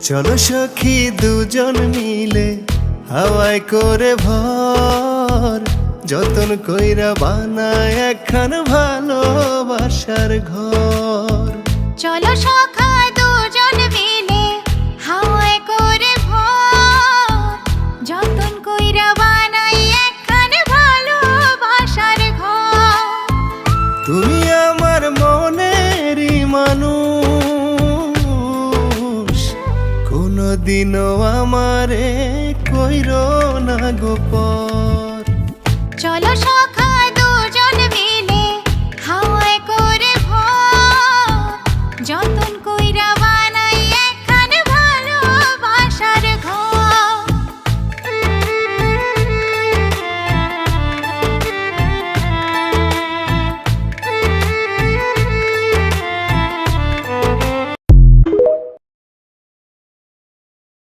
চলো সখী দুজন মিলে হাওয়ায় করে ভর, যতন কইরা বানায় একখান ভালোবাসার ঘর। চলো সখা দুজন মিলে হাওয়ায় করে ভর, যতন কইরা বানাই একখান ভালোবাসার ঘর। তুমি আমার মনেরই মানুষ, কোনদিনও আমারে কইরো না গোপন।